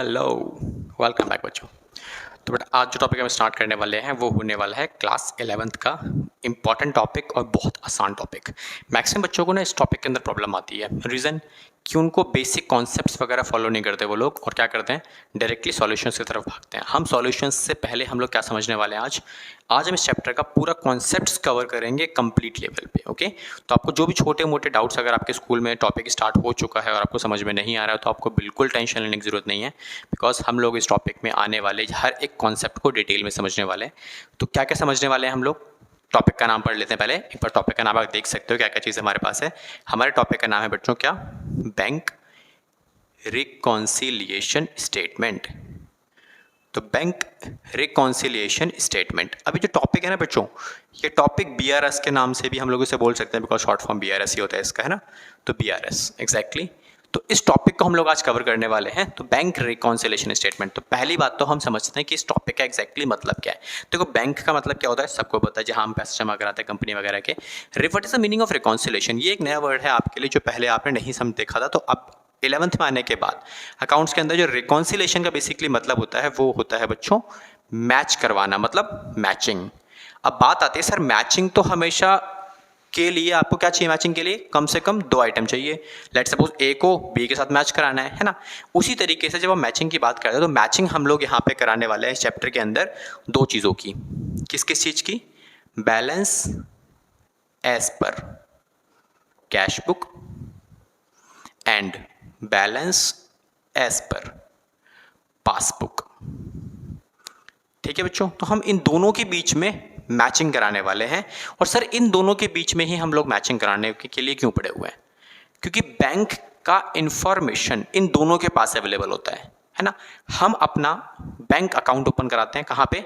Hello, welcome back बच्चों। तो बेटा आज जो टॉपिक हम स्टार्ट करने वाले हैं वो होने वाला है क्लास 11th का इम्पॉर्टेंट टॉपिक और बहुत आसान टॉपिक। मैक्सिमम बच्चों को ना इस टॉपिक के अंदर प्रॉब्लम आती है। रीज़न कि उनको बेसिक कॉन्सेप्ट्स वगैरह फॉलो नहीं करते वो लोग, और क्या करते हैं, डायरेक्टली सॉल्यूशंस की तरफ भागते हैं। हम सॉल्यूशंस से पहले हम लोग क्या समझने वाले हैं, आज हम इस चैप्टर का पूरा कॉन्सेप्ट्स कवर करेंगे कंप्लीट लेवल पे। ओके, तो आपको जो भी छोटे मोटे डाउट्स अगर आपके स्कूल में टॉपिक स्टार्ट हो चुका है और आपको समझ में नहीं आ रहा है तो आपको बिल्कुल टेंशन लेने की ज़रूरत नहीं है, बिकॉज हम लोग इस टॉपिक में आने वाले हर एक कॉन्सेप्ट को डिटेल में समझने वाले हैं। तो क्या क्या समझने वाले हैं हम लोग, टॉपिक का नाम पढ़ लेते हैं पहले। एक बार टॉपिक का नाम आप देख सकते हो क्या क्या चीज़ हमारे पास है। हमारे टॉपिक का नाम है बच्चों क्या, बैंक रिकॉन्सिलिएशन स्टेटमेंट। तो बैंक रिकॉन्सिलिएशन स्टेटमेंट, अभी जो टॉपिक है ना बच्चों, ये टॉपिक बीआरएस के नाम से भी हम लोग इसे बोल सकते हैं, बिकॉज शॉर्ट फॉर्म बीआरएस ही होता है इसका, है ना। तो बीआरएस एग्जैक्टली। तो इस टॉपिक को हम लोग आज कवर करने वाले हैं। तो बैंक रिकॉन्सिलिएशन स्टेटमेंट, तो पहली बात तो हम समझते हैं कि इस टॉपिक का एग्जैक्टली मतलब क्या है। देखो बैंक का मतलब क्या होता है सबको पता है, जहां हम पैसे जमा कराते हैं कंपनी वगैरह के। What is the meaning of reconciliation, ये एक नया वर्ड है आपके लिए जो पहले आपने नहीं समझ देखा था। तो अब 11th में आने के बाद अकाउंट्स के अंदर जो रिकॉन्सिलिएशन का बेसिकली मतलब होता है वो होता है बच्चों मैच करवाना, मतलब मैचिंग। अब बात आती है सर मैचिंग तो हमेशा के लिए आपको क्या चाहिए, मैचिंग के लिए कम से कम 2 आइटम चाहिए। लेट सपोज ए को बी के साथ मैच कराना है ना। उसी तरीके से जब हम मैचिंग की बात करते हैं तो मैचिंग हम लोग यहाँ पे कराने वाले हैं इस चैप्टर के अंदर 2 चीज़ों की। किस किस चीज़ की, balance as per cash book and balance as per passbook. ठीक है बच्चों, तो हम इन दोनों के बीच में मैचिंग कराने वाले हैं। और सर इन दोनों के बीच में ही हम लोग मैचिंग कराने के लिए क्यों पड़े हुए हैं, क्योंकि बैंक का इंफॉर्मेशन इन दोनों के पास अवेलेबल होता है ना। हम अपना बैंक अकाउंट ओपन कराते हैं कहाँ पे,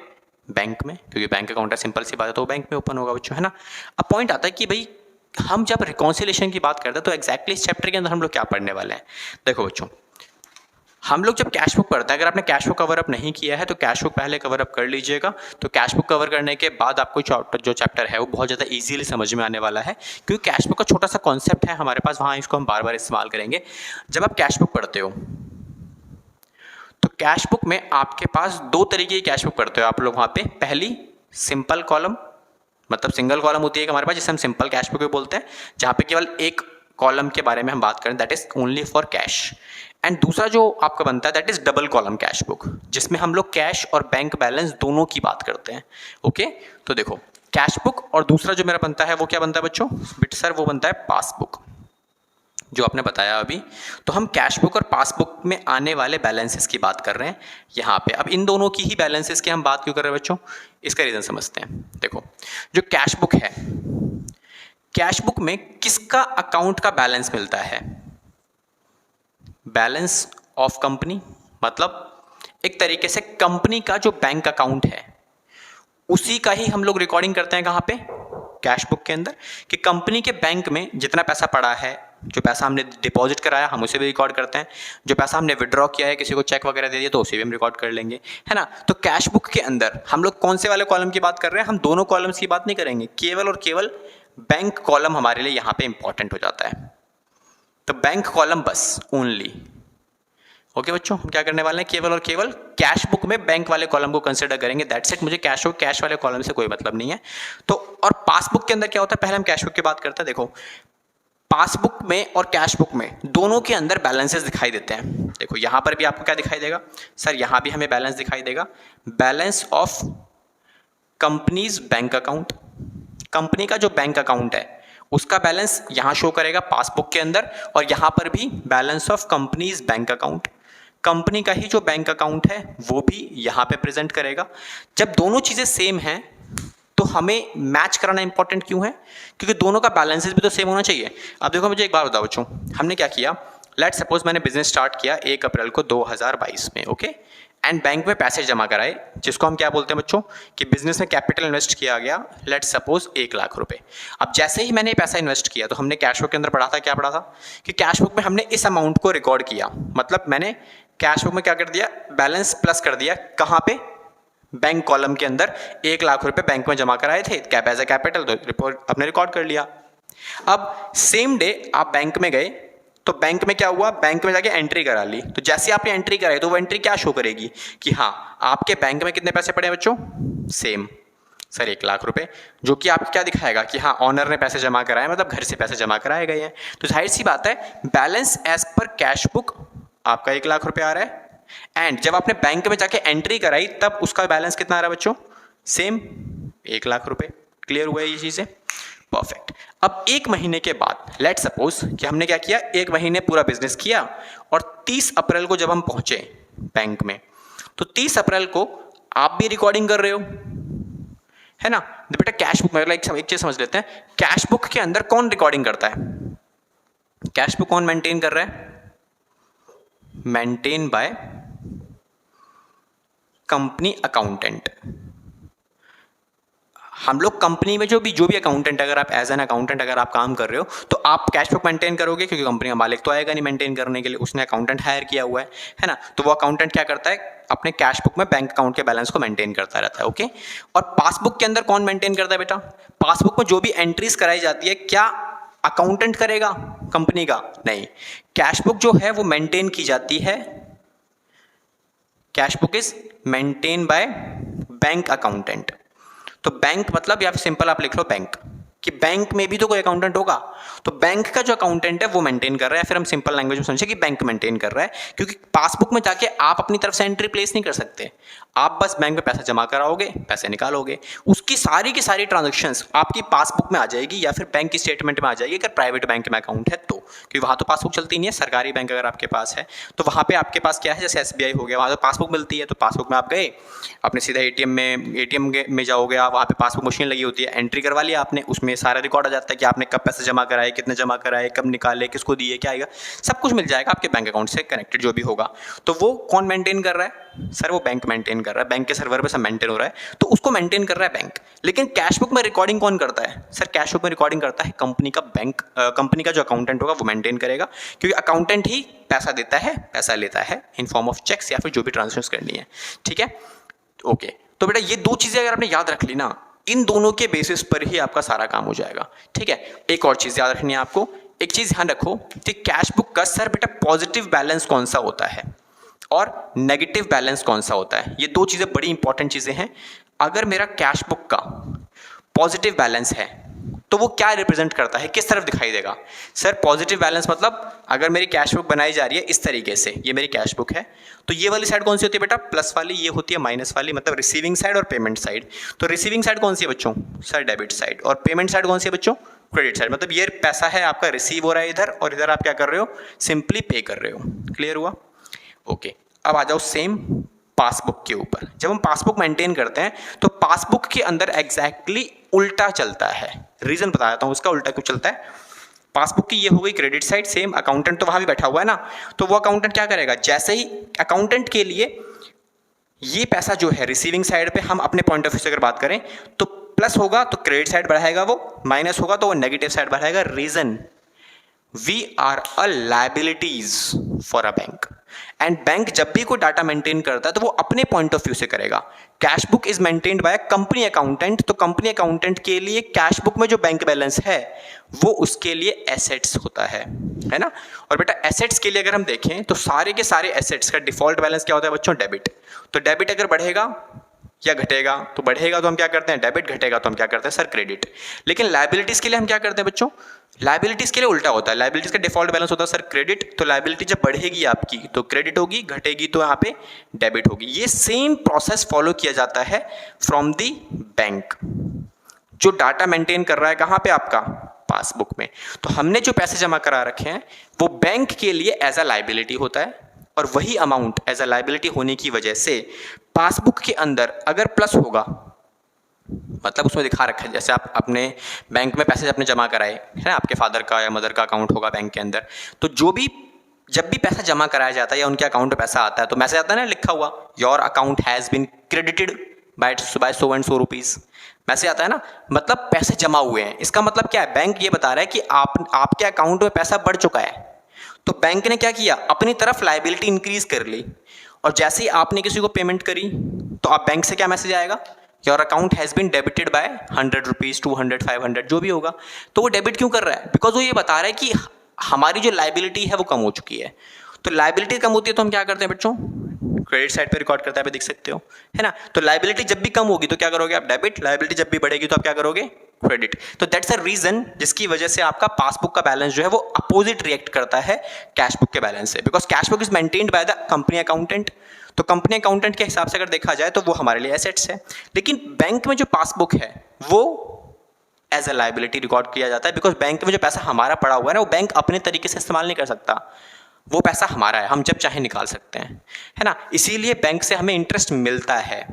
बैंक में, क्योंकि बैंक अकाउंट है, सिंपल सी बात है, तो बैंक में ओपन होगा बच्चों, है ना। अब पॉइंट आता है कि भाई हम जब रिकॉन्सिलिएशन की बात करते हैं तो एग्जैक्टली इस चैप्टर के अंदर हम लोग क्या पढ़ने वाले हैं। देखो बच्चों, हम लोग जब कैश बुक पढ़ते हैं, अगर आपने कैश बुक कवर अप नहीं किया है तो कैश बुक पहले कवर अप कर लीजिएगा। तो कैश बुक कवर करने के बाद आपको जो चैप्टर है वो बहुत ज़्यादा इजीली समझ में आने वाला है, क्योंकि कैश बुक का छोटा सा कॉन्सेप्ट है हमारे पास, वहाँ इसको हम बार बार इस्तेमाल करेंगे। जब आप कैश बुक पढ़ते हो तो कैश बुक में आपके पास 2 तरीके की कैश बुक पढ़ते हो आप लोग वहाँ पे। पहली सिंपल कॉलम, मतलब सिंगल कॉलम होती है हमारे पास, जिसे हम सिंपल कैश बुक भी बोलते हैं, जहाँ पे केवल एक कॉलम के बारे में हम बात करें, that is only for cash. And दूसरा जो आपका बनता है that is double column cash book, जिसमें हम लोग कैश और बैंक बैलेंस दोनों की बात करते हैं। ओके, तो देखो कैश बुक और दूसरा जो मेरा बनता है वो क्या बनता है बच्चों, बिट सर वो बनता है पासबुक, जो आपने बताया अभी। तो हम कैश बुक और पासबुक में आने वाले बैलेंसेस की बात कर रहे हैं यहाँ पे। अब इन दोनों की ही बैलेंसेस की हम बात क्यों कर रहे हैं बच्चों, इसका रीज़न समझते हैं। देखो जो कैश बुक है, कैश बुक में किसका अकाउंट का बैलेंस मिलता है, बैलेंस ऑफ कंपनी, मतलब एक तरीके से कंपनी का जो बैंक अकाउंट है उसी का ही हम लोग रिकॉर्डिंग करते हैं कहाँ पे, कैश बुक के अंदर, कि कंपनी के बैंक में जितना पैसा पड़ा है, जो पैसा हमने डिपॉजिट कराया हम उसे भी रिकॉर्ड करते हैं, जो पैसा हमने विड्रॉ किया है, किसी को चेक वगैरह दे दिया तो उसे भी हम रिकॉर्ड कर लेंगे, है ना। तो कैश बुक के अंदर हम लोग कौन से वाले कॉलम की बात कर रहे हैं, हम दोनों कॉलम्स की बात नहीं करेंगे, केवल और केवल बैंक कॉलम हमारे लिए यहाँ पे इंपॉर्टेंट हो जाता है। तो बैंक कॉलम बस ओनली। ओके बच्चों, हम क्या करने वाले हैं, केवल और केवल कैश बुक में बैंक वाले कॉलम को कंसिडर करेंगे, दैट्स इट। मुझे कैश वाले कॉलम से कोई मतलब नहीं है। तो और पासबुक के अंदर क्या होता है, पहले हम कैश बुक की बात करते हैं। देखो पासबुक में और कैश बुक में दोनों के अंदर बैलेंसेस दिखाई देते हैं। देखो यहां पर भी आपको क्या दिखाई देगा सर, यहां भी हमें बैलेंस दिखाई देगा, balance of companies bank account. Company का जो बैंक अकाउंट है उसका बैलेंस यहां शो करेगा पासबुक के अंदर, और यहां पर भी balance of companies bank account, company का ही जो बैंक अकाउंट है वो भी यहां पे प्रेजेंट करेगा। जब दोनों चीजें सेम हैं तो हमें मैच कराना इंपॉर्टेंट क्यों है, क्योंकि दोनों का बैलेंसेस भी तो सेम होना चाहिए। अब देखो मुझे एक बात बताओ बच्चों, हमने क्या किया, लेट सपोज मैंने बिजनेस स्टार्ट किया 1 अप्रैल को 2022 में, ओके, एंड बैंक में पैसे जमा कराए, जिसको हम क्या बोलते हैं बच्चों, कि बिजनेस में कैपिटल इन्वेस्ट किया गया, लेट सपोज 1 लाख रुपए। अब जैसे ही मैंने पैसा इन्वेस्ट किया तो हमने कैश बुक के अंदर पढ़ा था, क्या पढ़ा था, कि कैश बुक में हमने इस अमाउंट को रिकॉर्ड किया, मतलब मैंने कैश बुक में क्या कर दिया, बैलेंस प्लस कर दिया, कहाँ पे, बैंक कॉलम के अंदर 1 लाख रुपए बैंक में जमा कराए थे, कैप एज ए कैपिटल, तो रिपोर्ट अपने रिकॉर्ड कर लिया। अब सेम डे आप बैंक में गए तो बैंक में क्या हुआ, बैंक में जाके एंट्री करा ली, तो जैसे आपने एंट्री कराई तो वो एंट्री क्या शो करेगी कि हाँ आपके बैंक में कितने पैसे पड़े हैं बच्चों, सेम सर 1,00,000 रुपए, जो कि आपको क्या दिखाएगा कि हाँ ऑनर ने पैसे जमा कराए, मतलब घर से पैसे जमा कराए गए हैं। तो जाहिर सी बात है balance as per cash book आपका 1,00,000 रुपए आ रहा है, एंड जब आपने बैंक में जाके एंट्री कराई तब उसका बैलेंस कितना आ रहा है बच्चों, सेम 1,00,000 रुपए। क्लियर हुआ है ये चीज़ें, परफेक्ट। अब एक महीने के बाद लेट सपोज कि हमने क्या किया, एक महीने पूरा बिजनेस किया और 30 अप्रैल को जब हम पहुंचे बैंक में, तो 30 अप्रैल को आप भी रिकॉर्डिंग कर रहे हो, है ना। तो बेटा कैश बुक में एक चीज समझ लेते हैं, कैश बुक के अंदर कौन रिकॉर्डिंग करता है, कैश बुक कौन मेंटेन कर रहा है, मेंटेन बाय कंपनी अकाउंटेंट। हम लोग कंपनी में जो भी अकाउंटेंट, अगर आप एज एन अकाउंटेंट अगर आप काम कर रहे हो तो आप कैश बुक मेंटेन करोगे, क्योंकि कंपनी का मालिक तो आएगा नहीं मेंटेन करने के लिए, उसने अकाउंटेंट हायर किया हुआ है ना। तो वो अकाउंटेंट क्या करता है, अपने कैश बुक में बैंक अकाउंट के बैलेंस को मेंटेन करता रहता है, ओके। और पासबुक के अंदर कौन मेंटेन करता है बेटा, पासबुक में जो भी एंट्रीज कराई जाती है क्या अकाउंटेंट करेगा कंपनी का, नहीं, कैश बुक जो है वो मेंटेन की जाती है, cash book is maintain by bank accountant. तो बैंक मतलब या फिर सिंपल आप लिख लो बैंक, कि बैंक में भी तो कोई अकाउंटेंट होगा, तो बैंक का जो अकाउंटेंट है वो मेंटेन कर रहा है, फिर हम सिंपल लैंग्वेज में समझे कि बैंक मेंटेन कर रहा है, क्योंकि पासबुक में जाके आप अपनी तरफ से एंट्री प्लेस नहीं कर सकते, आप बस बैंक में पैसा जमा कराओगे, पैसे निकालोगे, उसकी सारी की सारी ट्रांजेक्शन्स आपकी पासबुक में आ जाएगी या फिर बैंक की स्टेटमेंट में आ जाएगी, अगर प्राइवेट बैंक में अकाउंट है तो, क्योंकि वहाँ तो पासबुक चलती नहीं है। सरकारी बैंक अगर आपके पास है तो वहाँ पे आपके पास क्या है, जैसे SBI हो गया, वहाँ तो पासबुक मिलती है, तो पासबुक में आप गए, अपने सीधा ATM में जाओगे आप, वहाँ पे पासबुक मशीन लगी होती है, एंट्री करवा लिया आपने, उसमें सारा रिकॉर्ड आ जाता है कि आपने कब पैसे जमा कराए, कितने जमा कराए, कब निकाले, किसको दिए, क्या आएगा, सब कुछ मिल जाएगा आपके बैंक अकाउंट से कनेक्टेड जो भी होगा। तो वो कौन मेंटेन कर रहा है सर, वो बैंक मेंटेन कर रहा है, बैंक के सर्वर पे सब मेंटेन हो रहा है, तो उसको मेंटेन कर रहा है बैंक। लेकिन कैश बुक में रिकॉर्डिंग कौन करता है सर, कैश बुक में रिकॉर्डिंग करता है कंपनी का बैंक, कंपनी का जो अकाउंटेंट होगा वो मेंटेन करेगा, क्योंकि अकाउंटेंट ही पैसा देता है, पैसा लेता है इन फॉर्म ऑफ चेक्स या फिर जो भी ट्रांजेक्शन करनी है, ठीक है, ओके। तो बेटा ये दो चीजें अगर आपने याद रख ली ना, इन दोनों के बेसिस पर ही आपका सारा काम हो जाएगा, ठीक है। एक और चीज याद रखनी है आपको, एक चीज ध्यान रखो कि कैश बुक का सर बेटा पॉजिटिव बैलेंस कौन सा होता है और नेगेटिव बैलेंस कौन सा होता है, ये दो चीजें बड़ी इंपॉर्टेंट चीजें हैं। अगर मेरा कैश बुक का पॉजिटिव बैलेंस है तो वो क्या रिप्रेजेंट करता है, किस तरफ दिखाई देगा सर, पॉजिटिव बैलेंस मतलब अगर मेरी कैश बुक बनाई जा रही है इस तरीके से, ये मेरी कैश बुक है, तो ये वाली साइड कौन सी होती है बेटा, प्लस वाली, ये होती है माइनस वाली, मतलब रिसीविंग साइड और पेमेंट साइड। तो रिसीविंग साइड कौन सी है बच्चों सर, डेबिट साइड, और पेमेंट साइड कौन सी है बच्चों, क्रेडिट साइड। मतलब ये पैसा है आपका रिसीव हो रहा है इधर, और इधर आप क्या कर रहे हो, सिंपली पे कर रहे हो। क्लियर हुआ, ओके। अब आ जाओ सेम पासबुक के ऊपर। जब हम पासबुक मेंटेन करते हैं तो पासबुक के अंदर एग्जैक्टली उल्टा चलता है, रीजन बता देता हूं उसका उल्टा क्यों चलता है। पासबुक की ये हो गई क्रेडिट साइड, सेम अकाउंटेंट तो वहां भी बैठा हुआ है ना, तो वो अकाउंटेंट क्या करेगा, जैसे ही अकाउंटेंट के लिए ये पैसा जो है रिसीविंग साइड पे, हम अपने पॉइंट ऑफ व्यू से अगर बात करें तो प्लस होगा तो क्रेडिट साइड बढ़ाएगा वो, माइनस होगा तो वो नेगेटिव साइड बढ़ाएगा। Reason, we are a liabilities for a bank, and bank जब भी कोई डाटा मेंटेन करता है तो वो अपने पॉइंट ऑफ व्यू से करेगा। Cash book is maintained by company accountant, तो कंपनी अकाउंटेंट के लिए कैश बुक में जो बैंक बैलेंस है वो उसके लिए एसेट्स होता है ना। और बेटा एसेट्स के लिए अगर हम देखें तो सारे के सारे एसेट्स का डिफॉल्ट बैलेंस क्या होता है बच्चों, डेबिट। तो डेबिट अगर बढ़ेगा या घटेगा, तो बढ़ेगा तो हम क्या करते हैं डेबिट, घटेगा तो हम क्या करते हैं सर क्रेडिट। लेकिन लायबिलिटीज के लिए हम क्या करते हैं बच्चों, लायबिलिटीज के लिए उल्टा होता है, लायबिलिटीज का डिफॉल्ट बैलेंस होता है सर क्रेडिट, तो लायबिलिटी जब बढ़ेगी आपकी तो क्रेडिट होगी, घटेगी तो यहाँ पे डेबिट होगी। ये सेम प्रोसेस फॉलो किया जाता है फ्रॉम दी बैंक, जो डाटा मेंटेन कर रहा है कहाँ पे आपका पासबुक में। तो हमने जो पैसे जमा करा रखे हैं वो बैंक के लिए एज अ लायबिलिटी होता है, और वही अमाउंट एज अ लायबिलिटी होने की वजह से पासबुक के अंदर अगर प्लस होगा, मतलब उसमें दिखा रखा है जैसे आप अपने बैंक में पैसे अपने जमा कराए है ना, आपके फादर का या मदर का अकाउंट होगा बैंक के अंदर, तो जब भी पैसा जमा कराया जाता है या उनके अकाउंट में पैसा आता है तो मैसेज आता है ना लिखा हुआ, your account has been credited by so and so rupees, message आता है ना, मतलब पैसे जमा हुए हैं। इसका मतलब क्या है, बैंक ये बता रहा है कि आपके अकाउंट में पैसा बढ़ चुका है। तो बैंक ने क्या किया, अपनी तरफ लायबिलिटी इंक्रीज कर ली, और जैसे ही आपने किसी को पेमेंट करी तो आप बैंक से क्या मैसेज आएगा, your account has been debited by 100 rupees, 200, 500 जो भी होगा। तो वो डेबिट क्यों कर रहा है, बिकॉज वो ये बता रहा है कि हमारी जो लाइबिलिटी है वो कम हो चुकी है। तो लाइबिलिटी कम होती है तो हम क्या करते हैं बच्चों, क्रेडिट साइड पे रिकॉर्ड करते हैं, देख सकते हो, है ना। तो लाइबिलिटी जब भी कम होगी तो क्या करोगे आप, डेबिट। लाइबिलिटी जब भी बढ़ेगी तो आप क्या करोगे, क्रेडिट। तो दैट्स अ रीजन जिसकी वजह से आपका पासबुक का बैलेंस जो है वो अपोजिट रिएक्ट करता है कैश बुक के बैलेंस से, because cash book is maintained by the company accountant. तो कंपनी अकाउंटेंट के हिसाब से अगर देखा जाए तो वो हमारे लिए एसेट्स है, लेकिन बैंक में जो पासबुक है वो एज अ लाइबिलिटी रिकॉर्ड किया जाता है, बिकॉज बैंक में जो पैसा हमारा पड़ा हुआ है ना वो बैंक अपने तरीके से इस्तेमाल नहीं कर सकता, वो पैसा हमारा है, हम जब चाहे निकाल सकते हैं, है ना। इसीलिए बैंक से हमें इंटरेस्ट मिलता है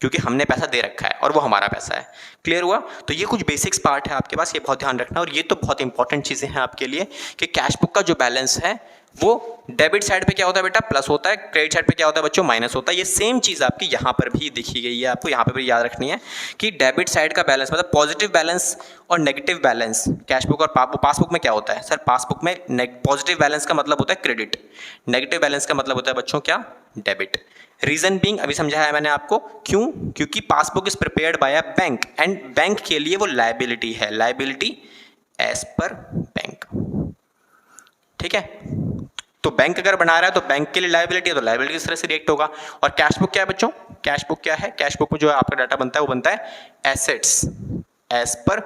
क्योंकि हमने पैसा दे रखा है और वो हमारा पैसा है। क्लियर हुआ। तो ये कुछ बेसिक्स पार्ट है आपके पास, ये बहुत ध्यान रखना। और ये तो बहुत इंपॉर्टेंट चीज़ें हैं आपके लिए कि कैश बुक का जो बैलेंस है वो डेबिट साइड पे क्या होता है बेटा, प्लस होता है, क्रेडिट साइड पे क्या होता है बच्चों, माइनस होता है। ये सेम चीज़ आपकी यहाँ पर भी दिखी गई है, आपको यहाँ पर भी याद रखनी है कि डेबिट साइड का बैलेंस मतलब पॉजिटिव बैलेंस और नेगेटिव बैलेंस कैश बुक और पासबुक में क्या होता है सर, पासबुक में पॉजिटिव बैलेंस का मतलब होता है क्रेडिट, नेगेटिव बैलेंस का मतलब होता है बच्चों क्या, डेबिट। रीजन बीइंग अभी समझाया मैंने आपको, क्यों, क्योंकि passbook is prepared by a bank and bank के लिए वो लाइबिलिटी है, लाइबिलिटी एज पर बैंक। ठीक है, तो बैंक अगर बना रहा है तो बैंक के लिए लाइबिलिटी है, तो लाइबिलिटी किस तरह से रिएक्ट होगा। और कैश बुक क्या है बच्चों, कैश बुक क्या है, कैश बुक में जो आपका डाटा बनता है वो बनता है assets as per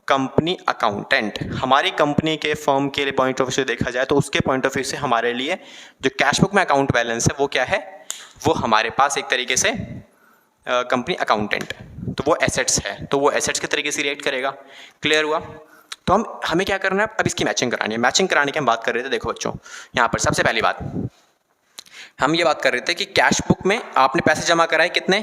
company accountant. हमारी कंपनी के फर्म के लिए पॉइंट ऑफ व्यू से देखा जाए तो उसके पॉइंट ऑफ व्यू से हमारे लिए जो कैश बुक में अकाउंट बैलेंस है वो क्या है, वो हमारे पास एक तरीके से कंपनी अकाउंटेंट, तो वो एसेट्स है, तो वो एसेट्स के तरीके से रिएक्ट करेगा। क्लियर हुआ। तो हमें क्या करना है, अब इसकी मैचिंग करानी है। मैचिंग कराने की हम बात कर रहे थे, देखो बच्चों यहाँ पर सबसे पहली बात हम ये बात कर रहे थे कि कैश बुक में आपने पैसे जमा कराए कितने,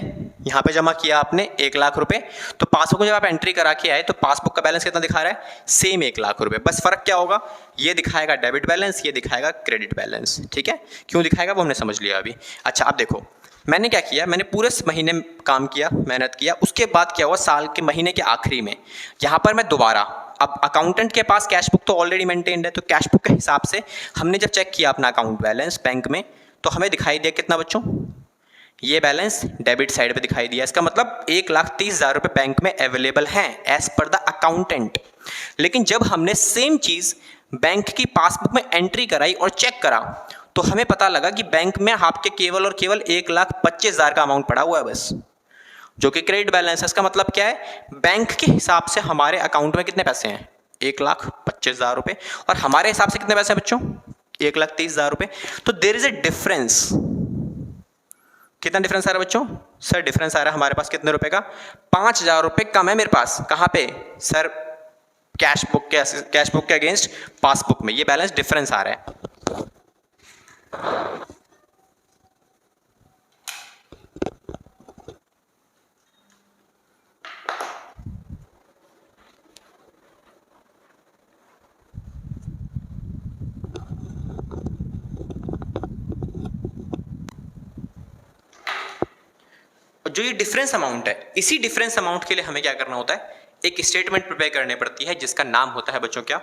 यहाँ पे जमा किया आपने 1,00,000 रुपए, तो पासबुक में जब आप एंट्री करा के आए तो पासबुक का बैलेंस कितना दिखा रहा है, सेम 1,00,000 रुपए, बस फर्क क्या होगा, ये दिखाएगा डेबिट बैलेंस, ये दिखाएगा क्रेडिट बैलेंस। ठीक है, क्यों दिखाएगा वो हमने समझ लिया अभी। अच्छा अब देखो मैंने क्या किया, मैंने पूरे महीने काम किया, मेहनत किया, उसके बाद क्या हुआ, साल के महीने के आखिरी में यहाँ पर मैं दोबारा, अब अकाउंटेंट के पास कैश बुक तो ऑलरेडी मेंटेन्ड है, तो कैश बुक के हिसाब से हमने जब चेक किया अपना अकाउंट बैलेंस बैंक में तो हमें दिखाई दिया कितना बच्चों, ये बैलेंस डेबिट साइड पे दिखाई दिया। इसका मतलब 1,30,000 रुपए बैंक में अवेलेबल हैं एज पर द अकाउंटेंट। लेकिन जब हमने सेम चीज बैंक की पासबुक में एंट्री कराई और चेक करा तो हमें पता लगा कि बैंक में आपके केवल और केवल 1,25,000 का अमाउंट पड़ा हुआ है बस, जो कि क्रेडिट बैलेंस है। इसका मतलब क्या है, बैंक के हिसाब से हमारे अकाउंट में कितने पैसे हैं, 1,25,000 रुपए, और हमारे हिसाब से कितने पैसे हैं बच्चों, 1,30,000 रुपए। तो देयर इज ए डिफरेंस। कितना डिफरेंस आ रहा है बच्चों, सर डिफरेंस आ रहा है हमारे पास कितने रुपए का, 5,000 रुपए कम है मेरे पास, कहां पे सर, कैश बुक के अगेंस्ट पासबुक में, ये बैलेंस डिफरेंस आ रहा है। जो ये डिफरेंस अमाउंट है, इसी डिफरेंस अमाउंट के लिए हमें क्या करना होता है, एक स्टेटमेंट प्रिपेयर करनी पड़ती है जिसका नाम होता है बच्चों क्या,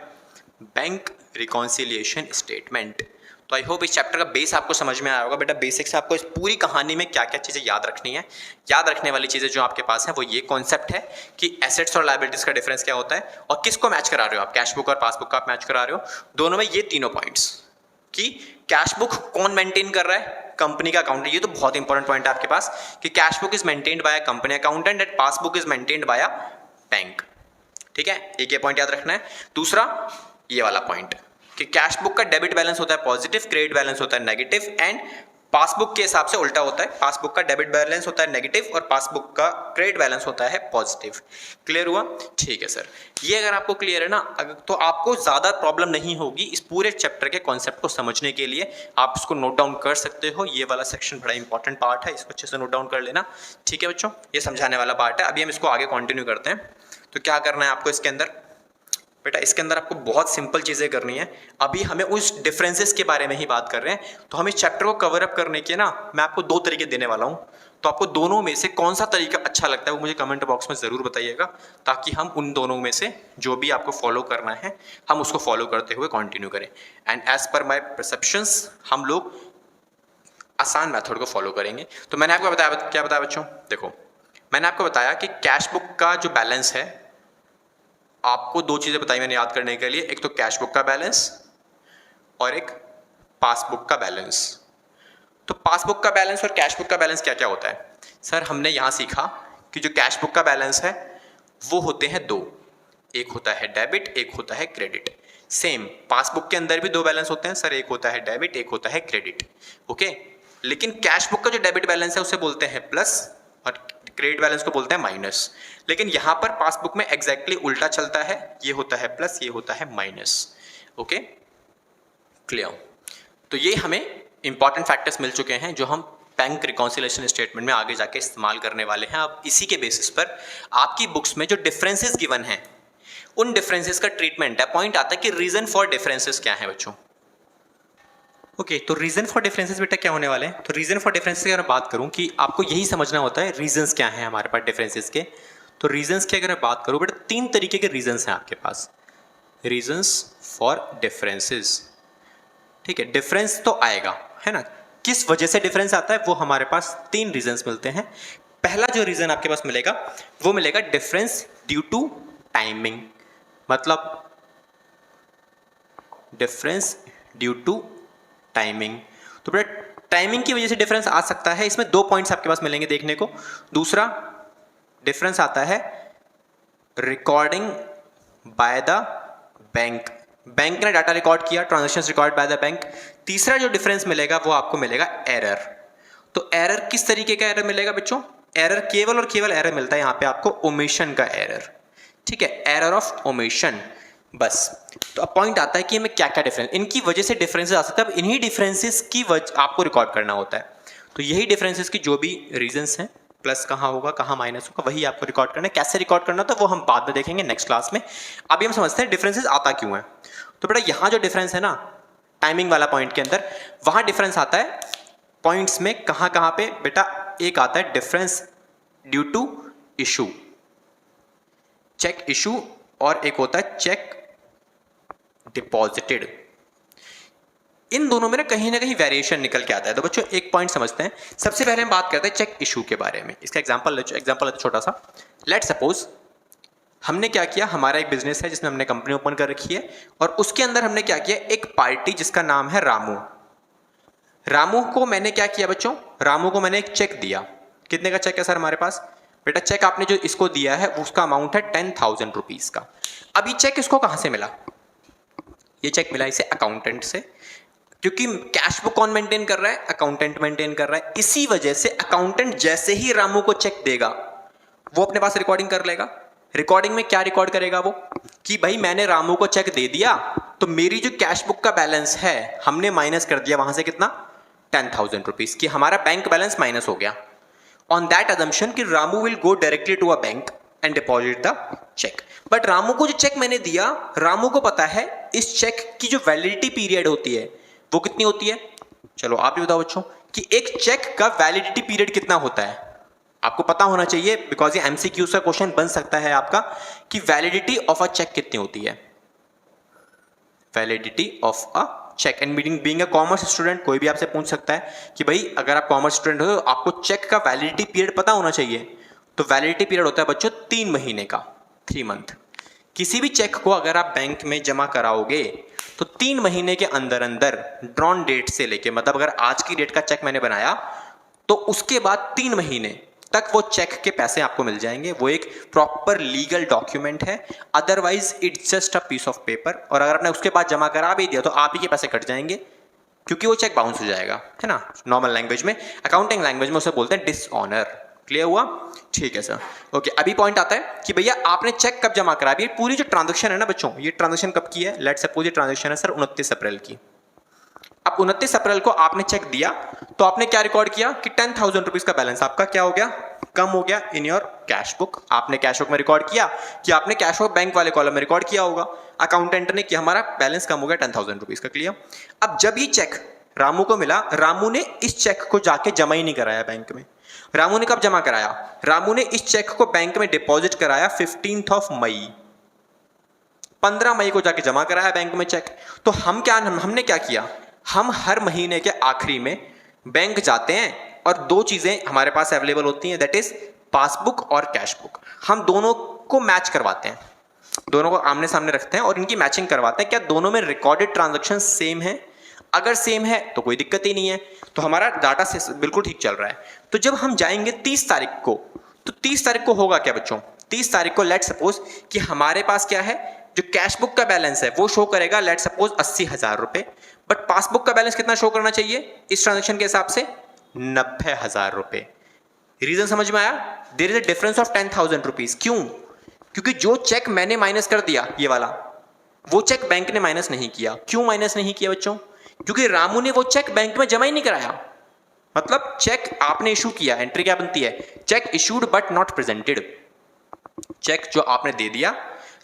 बैंक रिकॉन्सिलिएशन स्टेटमेंट। तो आई होप इस चैप्टर का बेस आपको समझ में आया होगा बेटा। बेसिक से आपको इस पूरी कहानी में क्या क्या चीज़ें याद रखनी है। याद रखने वाली चीज़ें जो आपके पास है वो ये कॉन्सेप्ट है कि एसेट्स और लायबिलिटीज का डिफरेंस क्या होता है और किसको मैच करा रहे हो आप, कैश बुक और पासबुक का आप मैच करा रहे हो, दोनों में ये तीनों पॉइंट्स कि कैश बुक कौन मेंटेन कर रहा है, कंपनी का अकाउंट। ये तो बहुत इंपॉर्टेंट पॉइंट है आपके पास कि cash book is maintained by company accountant and passbook is maintained by bank. ठीक है, एक ये पॉइंट याद रखना है। दूसरा ये वाला पॉइंट कि कैश बुक का डेबिट बैलेंस होता है पॉजिटिव, क्रेडिट बैलेंस होता है नेगेटिव, एंड पासबुक के हिसाब से उल्टा होता है, पासबुक का डेबिट बैलेंस होता है नेगेटिव और पासबुक का क्रेडिट बैलेंस होता है पॉजिटिव। क्लियर हुआ, ठीक है सर। ये अगर आपको क्लियर है ना, तो आपको ज़्यादा प्रॉब्लम नहीं होगी इस पूरे चैप्टर के कॉन्सेप्ट को समझने के लिए। आप इसको नोट डाउन कर सकते हो, ये वाला सेक्शन बड़ा इंपॉर्टेंट पार्ट है, इसको अच्छे से नोट डाउन कर लेना। ठीक है बच्चों, ये समझाने वाला पार्ट है। अभी हम इसको आगे कंटिन्यू करते हैं। तो क्या करना है आपको इसके अंदर बेटा, इसके अंदर आपको बहुत सिंपल चीज़ें करनी है। अभी हमें उस डिफरेंसेस के बारे में ही बात कर रहे हैं, तो हम इस चैप्टर को कवर अप करने के ना मैं आपको दो तरीके देने वाला हूँ। तो आपको दोनों में से कौन सा तरीका अच्छा लगता है वो मुझे कमेंट बॉक्स में ज़रूर बताइएगा, ताकि हम उन दोनों में से जो भी आपको फॉलो करना है हम उसको फॉलो करते हुए कंटिन्यू करें। And as per my perceptions हम लोग आसान मेथड को फॉलो करेंगे। तो मैंने आपको बताया, क्या बताया बच्चों, देखो मैंने आपको बताया कि कैश बुक का जो बैलेंस है, आपको दो चीज़ें बताई मैंने याद करने के लिए, एक तो कैश बुक का बैलेंस और एक पासबुक का बैलेंस। तो पासबुक का बैलेंस और कैश बुक का बैलेंस क्या क्या होता है? सर हमने यहाँ सीखा कि जो कैश बुक का बैलेंस है वो होते हैं दो, एक होता है डेबिट, एक होता है क्रेडिट। सेम पासबुक के अंदर भी दो बैलेंस होते हैं सर, एक होता है डेबिट, एक होता है क्रेडिट। ओके, लेकिन कैश बुक का जो डेबिट बैलेंस है उसे बोलते हैं प्लस और क्रेडिट बैलेंस को बोलते हैं माइनस। लेकिन यहाँ पर पासबुक में एग्जैक्टली उल्टा चलता है, ये होता है प्लस, ये होता है माइनस। Okay, clear? तो ये हमें इंपॉर्टेंट फैक्टर्स मिल चुके हैं जो हम बैंक रिकॉन्सिलेशन स्टेटमेंट में आगे जाके इस्तेमाल करने वाले हैं। अब इसी के बेसिस पर आपकी बुक्स में जो डिफरेंसेस गिवन हैं उन डिफरेंसेस का ट्रीटमेंट है। पॉइंट आता है कि रीजन फॉर डिफरेंसेस क्या है बच्चों। ओके, तो रीजन फॉर डिफरेंसेस बेटा क्या होने वाले हैं? तो रीजन फॉर डिफरेंसेस की अगर बात करूं कि आपको यही समझना होता है रीजंस क्या हैं हमारे पास डिफरेंसेस के। तो रीजंस की अगर बात करूं बेटा, तीन तरीके के रीजंस हैं आपके पास, रीजंस फॉर डिफरेंसेस। ठीक है, डिफरेंस तो आएगा, है ना? किस वजह से डिफरेंस आता है वो हमारे पास तीन रीजंस मिलते हैं। पहला जो रीजन आपके पास मिलेगा वो मिलेगा डिफरेंस ड्यू टू टाइमिंग, मतलब डिफरेंस ड्यू टू टाइमिंग। तो बेटा टाइमिंग की वजह से डिफरेंस आ सकता है, इसमें दो पॉइंट्स आपके पास मिलेंगे देखने को। दूसरा डिफरेंस आता है recording by the bank, bank ने डाटा रिकॉर्ड किया, transactions record by the bank. तीसरा जो डिफरेंस मिलेगा वो आपको मिलेगा एरर। तो एरर किस तरीके का एरर मिलेगा बच्चों? एरर केवल और केवल एरर मिलता है यहाँ पे आपको ओमिशन का एरर। ठीक है, एरर ऑफ ओमिशन, बस। तो अब पॉइंट आता है कि हमें क्या क्या डिफरेंस, इनकी वजह से डिफरेंसेस आ सकते हैं। अब इन्हीं डिफरेंसेस की वजह आपको रिकॉर्ड करना होता है। तो यही डिफरेंसेस की जो भी रीजंस हैं, प्लस कहाँ होगा कहाँ माइनस होगा, वही आपको रिकॉर्ड करना है। कैसे रिकॉर्ड करना होता है वो हम बाद में देखेंगे नेक्स्ट क्लास में। अभी हम समझते हैं डिफरेंसेस आता क्यों है। तो बेटा यहाँ जो डिफरेंस है ना टाइमिंग वाला पॉइंट के अंदर, वहाँ डिफरेंस आता है पॉइंट्स में कहाँ कहाँ पे बेटा। एक आता है difference due to issue, cheque issue, और एक होता है चेक डिपॉजिटेड। इन दोनों में ना कहीं वेरिएशन निकल के आता है। तो बच्चों एक पॉइंट समझते हैं। सबसे पहले हम बात करते हैं चेक इशू के बारे में। इसका एग्जांपल लेते छोटा सा। लेट सपोज हमने क्या किया, हमारा एक बिजनेस है जिसमें हमने कंपनी ओपन कर रखी है और उसके अंदर हमने क्या किया, एक पार्टी जिसका नाम है रामू। रामू को मैंने क्या किया बच्चों, रामू को मैंने एक चेक दिया। कितने का चेक है सर हमारे पास? बेटा चेक आपने जो इसको दिया है उसका अमाउंट है 10,000 रुपीज का। अब ये चेक इसको कहां से मिला? ये चेक मिला इसे अकाउंटेंट से, क्योंकि कैश बुक कौन मेंटेन कर रहा है? अकाउंटेंट मेंटेन कर रहा है। इसी वजह से अकाउंटेंट जैसे ही रामू को चेक देगा वो अपने पास रिकॉर्डिंग कर लेगा। रिकॉर्डिंग में क्या रिकॉर्ड करेगा वो, कि भाई मैंने रामू को चेक दे दिया तो मेरी जो कैश बुक का बैलेंस है हमने माइनस कर दिया वहां से कितना, 10,000 रुपीज, कि हमारा बैंक बैलेंस माइनस हो गया। ऑन दैट अजम्पशन कि Ramu will go directly to a bank and deposit the cheque. But Ramu को जो चेक मैंने दिया, रामू को पता है इस चेक की जो वैलिडिटी पीरियड होती है वो कितनी होती है। चलो आप ही बताओ बच्चों कि एक चेक का वैलिडिटी पीरियड कितना होता है। आपको पता होना चाहिए बिकॉज ये एमसीक्यूज का क्वेश्चन बन सकता है आपका, कि वैलिडिटी ऑफ अ चेक कितनी होती है। Validity of a cheque, and being a commerce student कोई भी आपसे पूछ सकता है कि भाई अगर आप कॉमर्स स्टूडेंट हो तो आपको चेक का वैलिडिटी पीरियड पता होना चाहिए। तो वैलिडिटी पीरियड होता है बच्चों 3 महीने का, 3 मंथ। किसी भी चेक को अगर आप बैंक में जमा कराओगे तो 3 महीने के अंदर अंदर ड्रॉन डेट से लेके, मतलब अगर आज की डेट का चेक मैंने बनाया तो उसके बाद 3 महीने तक वो चेक के पैसे आपको मिल जाएंगे। वो एक प्रॉपर लीगल डॉक्यूमेंट है, otherwise it's just a piece of paper. और अगर आपने उसके बाद जमा करा भी दिया तो आप ही के पैसे कट जाएंगे, क्योंकि वो चेक बाउंस हो जाएगा, है ना। नॉर्मल लैंग्वेज में, अकाउंटिंग लैंग्वेज में उसे बोलते हैं डिसऑनर। क्लियर हुआ? ठीक है सर। ओके, अभी पॉइंट आता है कि भैया आपने चेक कब जमा करा। अभी पूरी जो ट्रांजेक्शन है ना बच्चों, ये ट्रांजेक्शन कब की है? लेट्स सपोज ये ट्रांजेक्शन है सर 29 अप्रैल की। अब 29 अप्रैल को आपने चेक दिया तो आपने क्या रिकॉर्ड किया कि 10,000 रुपीज का बैलेंस आपका क्या हो गया, कम हो गया इन योर कैश बुक। आपने कैश बुक में रिकॉर्ड किया कि आपने कैश बुक बैंक वाले कॉलम में रिकॉर्ड किया होगा, अकाउंटेंट ने कि हमारा बैलेंस कम हो गया 10,000 रुपीज का। क्लियर? अब जब ये चेक रामू को मिला, रामू ने इस चेक को जाके जमा ही नहीं कराया बैंक में। रामू ने कब जमा कराया? रामू ने इस चेक को बैंक में डिपॉजिट कराया 15 मई, 15 मई को जाके जमा कराया बैंक में चेक। तो हमने क्या किया, हम हर महीने के आखिरी में बैंक जाते हैं और दो चीजें हमारे पास अवेलेबल होती हैं, दैट इज पासबुक और कैश बुक। हम दोनों को मैच करवाते हैं, दोनों को आमने सामने रखते हैं और इनकी मैचिंग करवाते हैं। क्या दोनों में रिकॉर्डेड ट्रांजैक्शन सेम है? अगर सेम है तो कोई दिक्कत ही नहीं है, तो हमारा डाटा से बिल्कुल ठीक चल रहा है। तो जब हम जाएंगे 30 तारीख को, तो 30 तारीख को होगा क्या बच्चों? 30 तारीख को लेट सपोज कि हमारे पास क्या है, जो कैश बुक का बैलेंस है वो शो करेगा लेट सपोज 80,000 रुपए, बट पासबुक का बैलेंस कितना शो करना चाहिए इस ट्रांजेक्शन के हिसाब से? 90,000 रुपए। रीजन समझ में आया? There is a difference of 10,000 rupees. क्यों? क्योंकि जो चेक मैंने माइनस कर दिया ये वाला, वो चेक बैंक ने माइनस नहीं किया। क्यों माइनस नहीं किया बच्चों? क्योंकि रामू ने वो चेक बैंक में जमा ही नहीं कराया। मतलब चेक आपने इशू किया, एंट्री क्या बनती है? Cheque issued but not presented. Cheque जो आपने दे दिया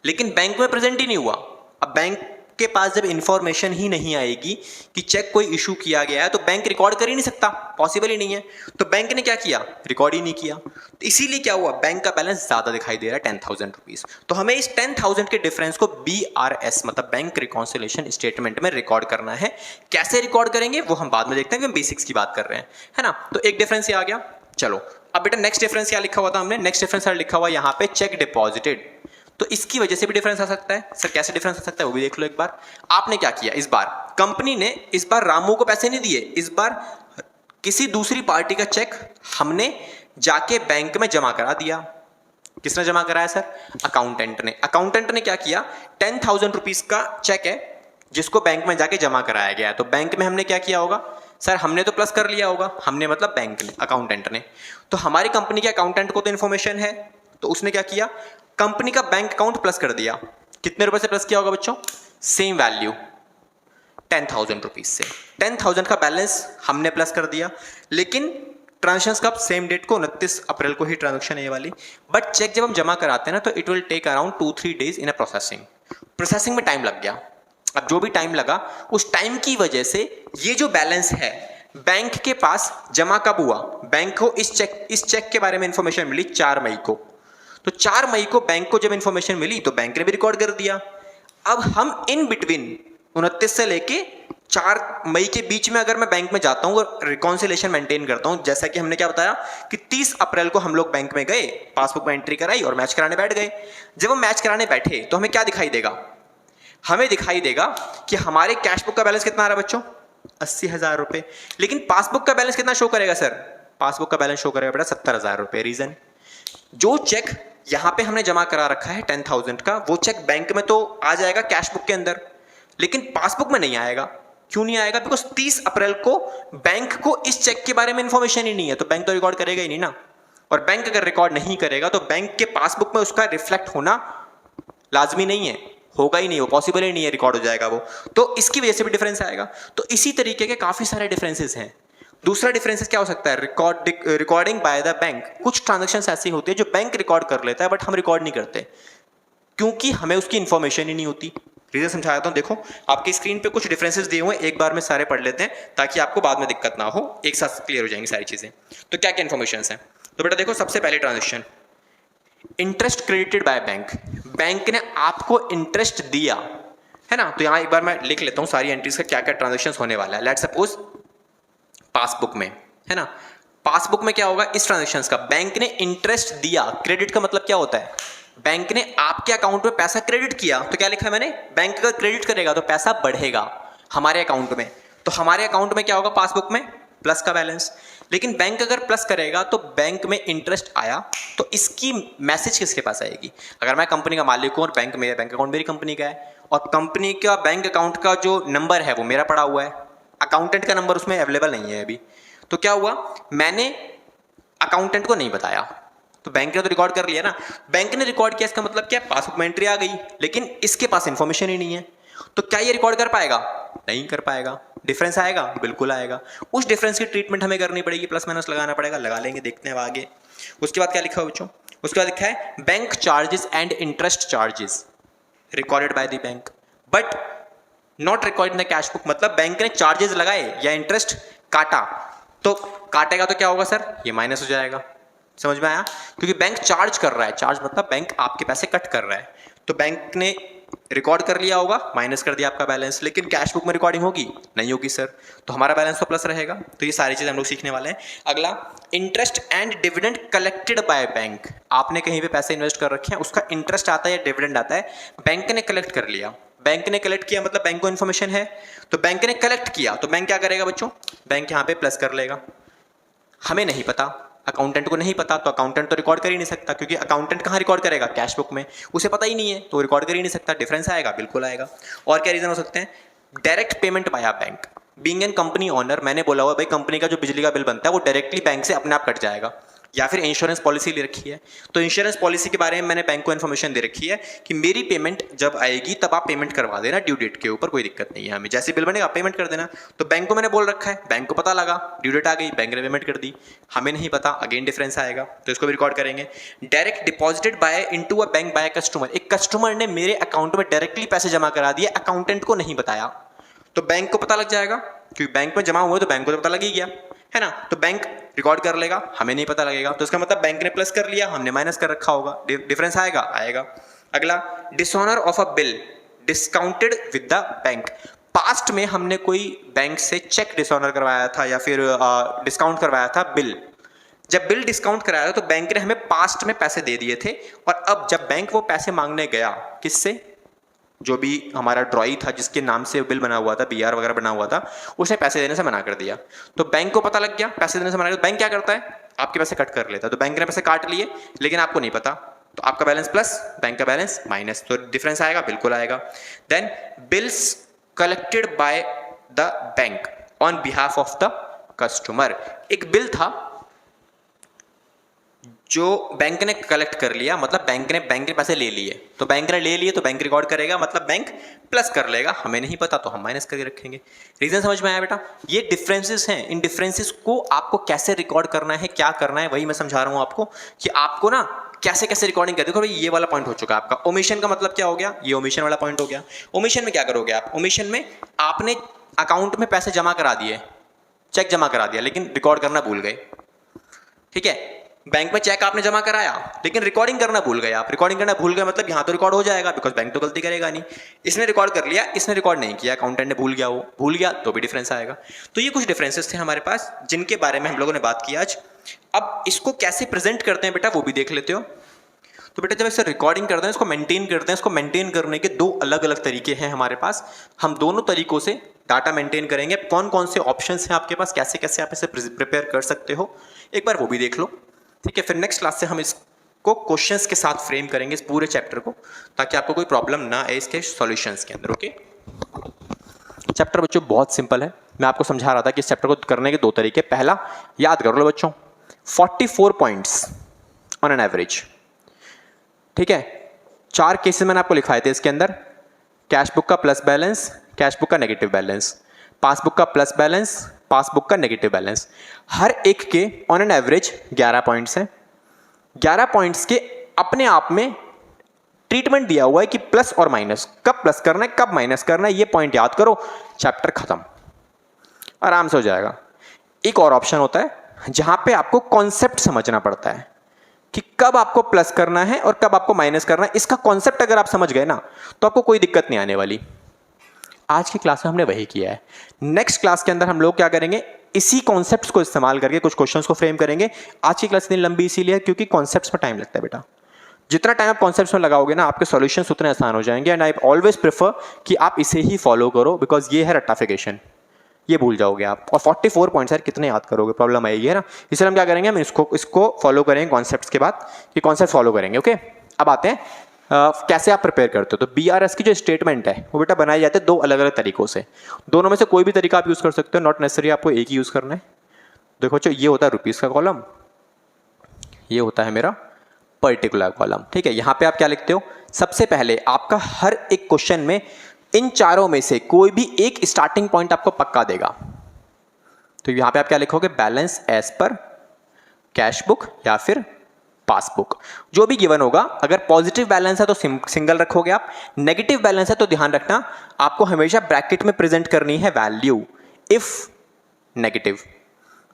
लेकिन बैंक में प्रेजेंट ही नहीं हुआ। अब बैंक के पास जब इंफॉर्मेशन ही नहीं आएगी कि चेक कोई इशू किया गया है, तो बैंक रिकॉर्ड कर ही नहीं सकता, पॉसिबल ही नहीं है। तो बैंक ने क्या किया? रिकॉर्ड ही नहीं किया। तो इसीलिए क्या हुआ? बैंक का बैलेंस ज्यादा दिखाई दे रहा है 10,000 रुपीज। तो हमें इस 10,000 के डिफरेंस को BRS मतलब बैंक रिकॉन्सिलेशन स्टेटमेंट में रिकॉर्ड करना है। कैसे रिकॉर्ड करेंगे वो हम बाद में देखते हैं, कि हम बेसिक्स की बात कर रहे हैं, है ना। तो एक डिफरेंस ये आ गया। चलो अब बेटा नेक्स्ट डिफरेंस क्या लिखा हुआ था हमने? नेक्स्ट डिफरेंस लिखा हुआ यहाँ पे चेक डिपॉजिटेड। तो इसकी वजह से भी डिफरेंस आ सकता है। सर कैसे डिफरेंस आ सकता है वो भी देख लो एक बार। आपने क्या किया इस बार? कंपनी ने इस बार रामू को पैसे नहीं दिए, इस बार किसी दूसरी पार्टी का चेक हमने जाके बैंक में जमा करा दिया। किसने जमा कराया सर? अकाउंटेंट ने। अकाउंटेंट ने क्या किया? 10,000 रुपीज का चेक है जिसको बैंक में जाके जमा कराया गया है। तो बैंक में हमने क्या किया होगा? सर हमने तो प्लस कर लिया होगा। हमने मतलब बैंक ने, अकाउंटेंट ने। तो हमारी कंपनी के अकाउंटेंट को तो इन्फॉर्मेशन है, तो उसने क्या किया? कंपनी का बैंक अकाउंट प्लस कर दिया। कितने रुपए से प्लस किया होगा बच्चों? सेम वैल्यू 10,000 रुपीज से। 10,000 का बैलेंस हमने प्लस कर दिया, लेकिन ट्रांजेक्शन कब? सेम डेट को, 29 अप्रैल को ही ट्रांजेक्शन है ये वाली। बट चेक जब हम जमा कराते हैं ना, तो it will take around 2-3 days in a processing. Processing में टाइम लग गया। अब जो भी टाइम लगा, उस टाइम की वजह से ये जो बैलेंस है बैंक के पास जमा कब हुआ? बैंक को इस चेक के बारे में इंफॉर्मेशन मिली 4 मई को। तो 4 मई को बैंक को जब इंफॉर्मेशन मिली तो बैंक ने भी रिकॉर्ड कर दिया। अब हम इन बिटवीन 29 से लेके 4 मई के बीच में अगर मैं बैंक में जाता हूं और रिकॉन्सिलेशन मेंटेन करता हूं, जैसा कि हमने क्या बताया कि 30 अप्रैल को हम लोग बैंक में गए, पासबुक में एंट्री कराई और मैच कराने बैठ गए। जब हम मैच कराने बैठे तो हमें क्या दिखाई देगा? हमें दिखाई देगा कि हमारे कैश बुक का बैलेंस कितना आ रहा है बच्चों? 80,000 रुपए। लेकिन पासबुक का बैलेंस कितना शो करेगा सर? पासबुक का बैलेंस शो करेगा बेटा 70,000 रुपए। रीजन, जो चेक यहां पे हमने जमा करा रखा है 10,000 का, वो चेक बैंक में तो आ जाएगा कैश बुक के अंदर, लेकिन पासबुक में नहीं आएगा। क्यों नहीं आएगा? बिकॉज 30 अप्रैल को बैंक को इस चेक के बारे में इंफॉर्मेशन ही नहीं है, तो बैंक तो रिकॉर्ड करेगा ही नहीं ना। और बैंक अगर रिकॉर्ड नहीं करेगा तो बैंक के पासबुक में उसका रिफ्लेक्ट होना लाजमी नहीं है, होगा ही नहीं, वो पॉसिबल ही नहीं है, रिकॉर्ड हो जाएगा वो। तो इसकी वजह से भी डिफरेंस आएगा। तो इसी तरीके के काफी सारे डिफरेंसेस हैं। दूसरा डिफरेंसेस क्या हो सकता है? Recording by the bank. कुछ ट्रांजैक्शंस ऐसी होती है जो बैंक रिकॉर्ड कर लेता है बट हम रिकॉर्ड नहीं करते, क्योंकि हमें उसकी इंफॉर्मेशन ही नहीं होती। रीजन समझाता हूं। देखो आपकी स्क्रीन पे कुछ डिफरेंसेस दिए हुए हैं, एक बार में सारे पढ़ लेते हैं ताकि आपको बाद में दिक्कत ना हो, एक साथ क्लियर हो जाएंगी सारी चीजें। तो क्या क्या इन्फॉर्मेशन है? तो बेटा देखो, सबसे पहले transaction interest credited by bank. Bank ने आपको इंटरेस्ट दिया है ना। तो यहां एक बार मैं लिख लेता हूं सारी एंट्रीज का क्या क्या ट्रांजेक्शन होने वाला है। लेट्स सपोज पासबुक में, है ना, पासबुक में क्या होगा इस ट्रांजेक्शंस का? बैंक ने इंटरेस्ट दिया। क्रेडिट का मतलब क्या होता है? बैंक ने आपके अकाउंट में पैसा क्रेडिट किया। तो क्या लिखा है मैंने? बैंक अगर क्रेडिट करेगा तो पैसा बढ़ेगा हमारे अकाउंट में। तो हमारे अकाउंट में क्या होगा? पासबुक में प्लस का बैलेंस। लेकिन बैंक अगर प्लस करेगा तो बैंक में इंटरेस्ट आया, तो इसकी मैसेज किसके पास आएगी? अगर मैं कंपनी का मालिक हूं और बैंक मेरे बैंक अकाउंट मेरी कंपनी का है और कंपनी का बैंक अकाउंट का जो नंबर है वो मेरा पड़ा हुआ है, अकाउंटेंट का नंबर उसमें अवेलेबल नहीं है अभी, तो क्या हुआ? मैंने अकाउंटेंट को नहीं बताया, तो बैंक ने तो रिकॉर्ड कर लिया ना। बैंक ने रिकॉर्ड किया, इसका मतलब क्या? पासबुक में एंट्री आ गई, लेकिन इसके पास इंफॉर्मेशन ही नहीं है। तो क्या ये रिकॉर्ड कर पाएगा? नहीं कर पाएगा। डिफरेंस आएगा? बिल्कुल आएगा। उस डिफरेंस की ट्रीटमेंट हमें करनी पड़ेगी, प्लस माइनस लगाना पड़ेगा, लगा लेंगे, देखते हैं आगे। उसके बाद क्या लिखा है बच्चों? उसके बाद लिखा है bank charges and interest charges recorded by the bank but not record in the cash book. मतलब बैंक ने चार्जेस लगाए या इंटरेस्ट काटा, तो काटेगा तो क्या होगा सर? ये माइनस हो जाएगा। समझ में आया? क्योंकि बैंक चार्ज कर रहा है, चार्ज मतलब बैंक आपके पैसे कट कर रहा है, तो बैंक ने रिकॉर्ड कर लिया होगा, माइनस कर दिया आपका बैलेंस, लेकिन कैश बुक में रिकॉर्डिंग होगी नहीं होगी सर, तो हमारा बैलेंस तो प्लस रहेगा। तो ये सारी चीजें हम लोग सीखने वाले हैं। अगला, interest and dividend collected by bank. आपने कहीं पे पैसे इन्वेस्ट कर रखे हैं, उसका इंटरेस्ट आता है या डिविडेंड आता है, बैंक ने कलेक्ट कर लिया। बैंक ने कलेक्ट किया मतलब बैंक को इन्फॉर्मेशन है, तो बैंक ने कलेक्ट किया तो बैंक क्या करेगा बच्चों, बैंक यहाँ पे प्लस कर लेगा। हमें नहीं पता, अकाउंटेंट को नहीं पता, तो अकाउंटेंट तो रिकॉर्ड कर ही नहीं सकता, क्योंकि अकाउंटेंट कहाँ रिकॉर्ड करेगा, कैश बुक में, उसे पता ही नहीं है तो रिकॉर्ड कर ही नहीं सकता। डिफरेंस आएगा, बिल्कुल आएगा। और क्या रीजन हो सकते हैं, direct payment by bank, being an company owner, मैंने बोला हुआ भाई कंपनी का जो बिजली का बिल बनता है वो डायरेक्टली बैंक से अपने आप कट जाएगा। या फिर इंश्योरेंस पॉलिसी ले रखी है, तो इंश्योरेंस पॉलिसी के बारे में मैंने बैंक को इन्फॉर्मेशन दे रखी है कि मेरी पेमेंट जब आएगी तब आप पेमेंट करवा देना ड्यू डेट के ऊपर, कोई दिक्कत नहीं है हमें, जैसे बिल बनेगा पेमेंट कर देना। तो बैंक को मैंने बोल रखा है, बैंक को पता लगा, ड्यू डेट आ गई, बैंक ने पेमेंट कर दी, हमें नहीं पता, अगेन डिफरेंस आएगा, तो इसको भी रिकॉर्ड करेंगे। Direct deposited bye into a bank by customer, एक कस्टमर ने मेरे अकाउंट में डायरेक्टली पैसे जमा करा दिए, अकाउंटेंट को नहीं बताया, तो बैंक को पता लग जाएगा, क्योंकि बैंक में जमा हुआ तो बैंक को तो पता लग ही गया है ना, तो बैंक रिकॉर्ड कर लेगा, हमें नहीं पता लगेगा, तो इसका मतलब बैंक ने प्लस कर लिया, हमने माइनस कर रखा होगा, डिफरेंस आएगा, आएगा। अगला, dishonour of a bill discounted with the bank, past में हमने कोई बैंक से चेक डिसऑनर करवाया था या फिर डिस्काउंट करवाया था बिल, जब बिल डिस्काउंट कराया तो बैंक ने हमें पास्ट में पैसे दे दिए थे, और अब जब बैंक वो पैसे मांगने गया किससे, जो भी हमारा ड्रॉई था जिसके नाम से बिल बना हुआ था, बीआर वगैरह बना हुआ था, उसने पैसे देने से मना कर दिया, तो बैंक को पता लग गया पैसे देने से मना कर, बैंक क्या करता है, आपके पैसे कट कर लेता है, तो बैंक ने पैसे काट लिए लेकिन आपको नहीं पता, तो आपका बैलेंस प्लस, बैंक का बैलेंस माइनस, तो डिफरेंस आएगा, बिल्कुल आएगा। Then bills collected by the bank on behalf of the customer, एक बिल था जो बैंक ने कलेक्ट कर लिया, मतलब बैंक ने पैसे ले लिए, तो बैंक ने ले लिए तो बैंक रिकॉर्ड करेगा, मतलब बैंक प्लस कर लेगा, हमें नहीं पता तो हम माइनस करके रखेंगे। रीजन समझ में आया बेटा, ये डिफरेंसेस हैं, इन डिफरेंसेस को आपको कैसे रिकॉर्ड करना है, क्या करना है, वही मैं समझा रहा हूं आपको कि आपको ना कैसे कैसे रिकॉर्डिंग कर, देखो भाई ये वाला पॉइंट हो चुका है आपका, ओमिशन का मतलब क्या हो गया, ये ओमिशन वाला पॉइंट हो गया। ओमिशन में क्या करोगे आप, ओमिशन में आपने अकाउंट में पैसे जमा करा दिए, चेक जमा करा दिया, लेकिन रिकॉर्ड करना भूल गए, ठीक है, बैंक में चेक आपने जमा कराया लेकिन रिकॉर्डिंग करना भूल गए आप, रिकॉर्डिंग करना भूल गए मतलब यहाँ तो रिकॉर्ड हो जाएगा बिकॉज बैंक तो गलती करेगा नहीं, इसने रिकॉर्ड कर लिया, इसने रिकॉर्ड नहीं किया, अकाउंटेंट ने भूल गया, वो भूल गया तो भी डिफरेंस आएगा। तो ये कुछ डिफरेंसेस थे हमारे पास जिनके बारे में हम लोगों ने बात की आज। अब इसको कैसे प्रेजेंट करते हैं बेटा वो भी देख लेते हो। तो बेटा जब इसे रिकॉर्डिंग करते हैं, इसको मेंटेन करते हैं, इसको मेंटेन करने के दो अलग अलग तरीके हैं हमारे पास, हम दोनों तरीकों से डाटा मेंटेन करेंगे। कौन कौन से ऑप्शंस हैं आपके पास, कैसे कैसे आप इसे प्रिपेयर कर सकते हो, एक बार वो भी देख लो, ठीक है। फिर नेक्स्ट क्लास से हम इसको क्वेश्चंस के साथ फ्रेम करेंगे इस पूरे चैप्टर को, ताकि आपको कोई प्रॉब्लम ना आए इसके सॉल्यूशंस के अंदर, ओके। चैप्टर बच्चों बहुत सिंपल है, मैं आपको समझा रहा था कि इस चैप्टर को करने के दो तरीके, पहला याद कर लो बच्चों 44 पॉइंट्स ऑन एन एवरेज, ठीक है। 4 केसेस मैंने आपको लिखवाए थे इसके अंदर, कैश बुक का प्लस बैलेंस, कैश बुक का नेगेटिव बैलेंस, पासबुक का प्लस बैलेंस, पासबुक का नेगेटिव बैलेंस, हर एक के ऑन एन एवरेज 11 पॉइंट्स हैं। 11 पॉइंट्स के अपने आप में ट्रीटमेंट दिया हुआ है कि प्लस और माइनस, कब प्लस करना है कब माइनस करना है, ये पॉइंट याद करो, चैप्टर खत्म, आराम से हो जाएगा। एक और ऑप्शन होता है जहां पे आपको कॉन्सेप्ट समझना पड़ता है कि कब आपको प्लस करना है और कब आपको माइनस करना है, इसका कॉन्सेप्ट अगर आप समझ गए ना तो आपको कोई दिक्कत नहीं आने वाली। आज की क्लास में हमने वही किया है। नेक्स्ट क्लास के अंदर हम लोग क्या करेंगे, इसी कॉन्सेप्ट्स को इस्तेमाल करके कुछ क्वेश्चंस को फ्रेम करेंगे। आज की क्लास इतनी लंबी इसीलिए क्योंकि कॉन्सेप्ट्स में टाइम लगता है बेटा, जितना टाइम आप कॉन्सेप्ट्स में लगाओगे ना आपके सॉल्यूशंस उतने आसान हो जाएंगे। एंड आई ऑलवेज प्रेफर कि आप इसे ही फॉलो करो, बिकॉज ये है रट्टाफिकेशन, ये भूल जाओगे आप। और 44 पॉइंट्स यार कितने याद करोगे, प्रॉब्लम आएगी है ना। इसलिए हम क्या करेंगे, हम इसको फॉलो करेंगे कॉन्सेप्ट्स के बाद, ये कॉन्सेप्ट फॉलो करेंगे, ओके। अब आते हैं कैसे आप प्रिपेयर करते हो। तो BRS की जो स्टेटमेंट है वो बेटा बनाई जाती है दो अलग अलग तरीकों से, दोनों में से कोई भी तरीका आप यूज़ कर सकते हो, नॉट नेसेसरी आपको एक ही यूज़ करना है। देखो बच्चों, ये होता है रुपीज़ का कॉलम, ये होता है मेरा पर्टिकुलर कॉलम, ठीक है। यहाँ पे आप क्या लिखते हो, सबसे पहले आपका हर एक क्वेश्चन में इन चारों में से कोई भी एक स्टार्टिंग पॉइंट आपको पक्का देगा। तो यहाँ पे आप क्या लिखोगे, balance as per cash book या फिर पासबुक, जो भी गिवन होगा। अगर पॉजिटिव बैलेंस है तो सिंगल रखोगे आप, नेगेटिव बैलेंस है तो ध्यान रखना आपको हमेशा ब्रैकेट में प्रेजेंट करनी है वैल्यू इफ नेगेटिव।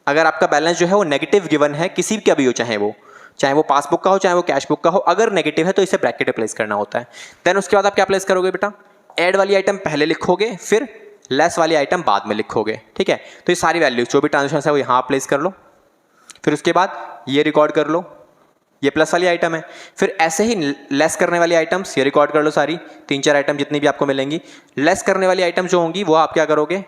अगर आपका बैलेंस जो है वो नेगेटिव गिवन है किसी का भी हो, चाहे वो पासबुक का हो चाहे वो कैश बुक का हो, अगर नेगेटिव है तो इसे ब्रैकेट में प्लेस करना होता है। देन उसके बाद आप क्या प्लेस करोगे बेटा, ऐड वाली आइटम पहले लिखोगे, फिर लेस वाली आइटम बाद में लिखोगे, ठीक है। तो ये सारी वैल्यूज जो भी ट्रांजेक्शन है वो यहाँ प्लेस कर लो, फिर उसके बाद ये रिकॉर्ड कर लो, ये प्लस वाली आइटम है। फिर ऐसे ही लेस करने वाली आइटम्स ये रिकॉर्ड कर लो सारी, 3-4 आइटम जितनी भी आपको मिलेंगी। लेस करने वाली आइटम जो होंगी वो आप क्या करोगे,